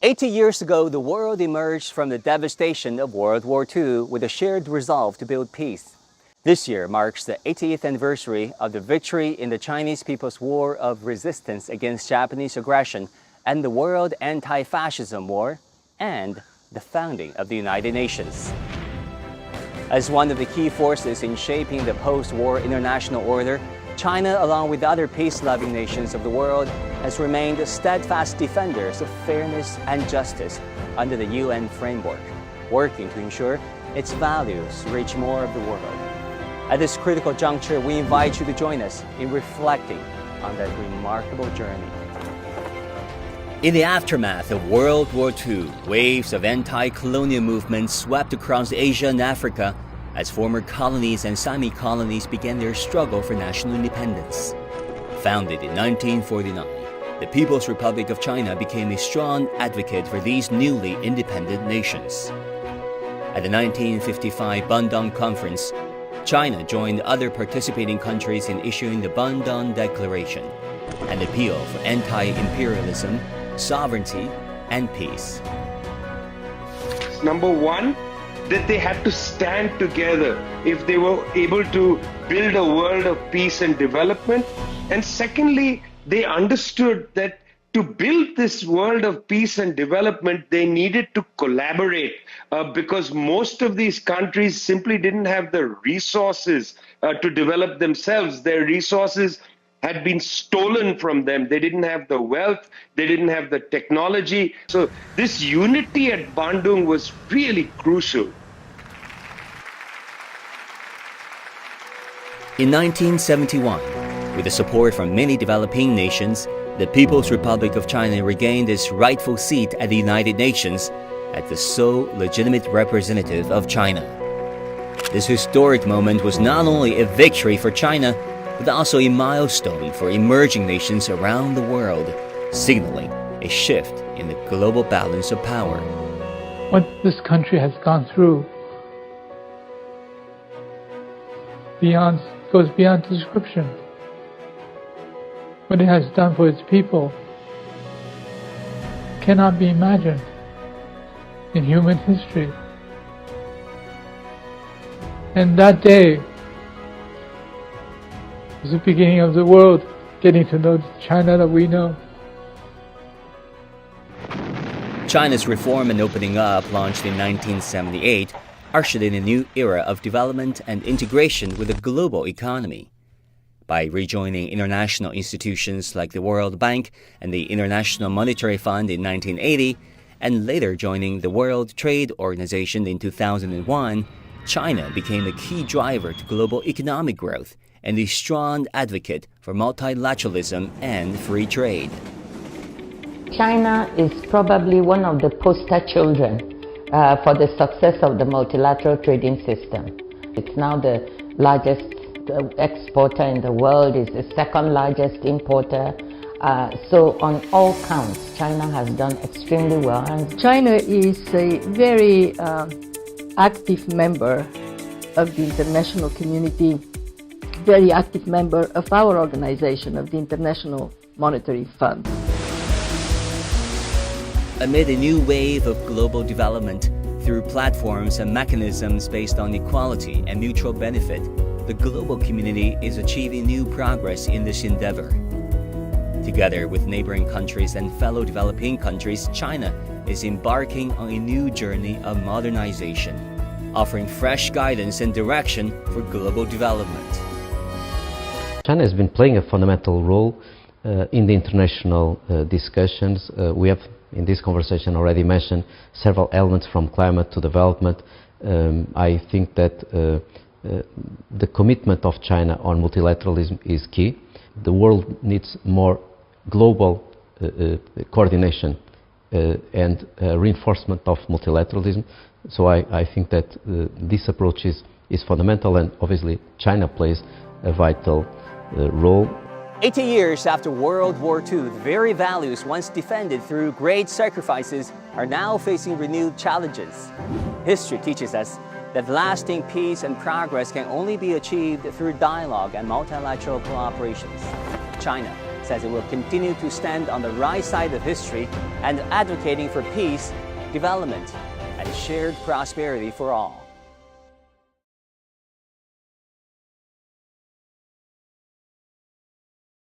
80 years ago, the world emerged from the devastation of World War II with a shared resolve to build peace. This year marks the 80th anniversary of the victory in the Chinese People's War of Resistance against Japanese aggression and the World Anti-Fascism War, and the founding of the United Nations. As one of the key forces in shaping the post-war international order, China, along with other peace-loving nations of the world, has remained steadfast defenders of fairness and justice under the UN framework, working to ensure its values reach more of the world. At this critical juncture, we invite you to join us in reflecting on that remarkable journey. In the aftermath of World War II, waves of anti-colonial movements swept across Asia and Africa as former colonies and semi-colonies began their struggle for national independence. Founded in 1949, the People's Republic of China became a strong advocate for these newly independent nations. At the 1955 Bandung Conference, China joined other participating countries in issuing the Bandung Declaration, an appeal for anti-imperialism, sovereignty, and peace. Number one, that they had to stand together if they were able to build a world of peace and development. And secondly, they understood that to build this world of peace and development, they needed to collaborate because most of these countries simply didn't have the resources to develop themselves. Their resources had been stolen from them. They didn't have the wealth, they didn't have the technology. So this unity at Bandung was really crucial. In 1971, with the support from many developing nations, the People's Republic of China regained its rightful seat at the United Nations as the sole legitimate representative of China. This historic moment was not only a victory for China, but also a milestone for emerging nations around the world, signaling a shift in the global balance of power. What this country has gone through goes beyond description. What it has done for its people cannot be imagined in human history. And that day was the beginning of the world getting to know China that we know. China's reform and opening up, launched in 1978, ushered in a new era of development and integration with the global economy. By rejoining international institutions like the World Bank and the International Monetary Fund in 1980, and later joining the World Trade Organization in 2001, China became a key driver to global economic growth and a strong advocate for multilateralism and free trade. China is probably one of the poster children for the success of the multilateral trading system. It's now the largest exporter in the world, is the second largest importer. So on all counts, China has done extremely well. And China is a very active member of the international community, very active member of our organization, of the International Monetary Fund. Amid a new wave of global development through platforms and mechanisms based on equality and mutual benefit, the global community is achieving new progress in this endeavor. Together with neighboring countries and fellow developing countries, China is embarking on a new journey of modernization, offering fresh guidance and direction for global development. China has been playing a fundamental role in the international discussions. We have, in this conversation, already mentioned several elements from climate to development. I think that the commitment of China on multilateralism is key. The world needs more global coordination and reinforcement of multilateralism. So I think that this approach is fundamental, and obviously China plays a vital role. 80 years after World War II, the very values once defended through great sacrifices are now facing renewed challenges. History teaches us that lasting peace and progress can only be achieved through dialogue and multilateral cooperations. China says it will continue to stand on the right side of history and advocating for peace, development, and shared prosperity for all.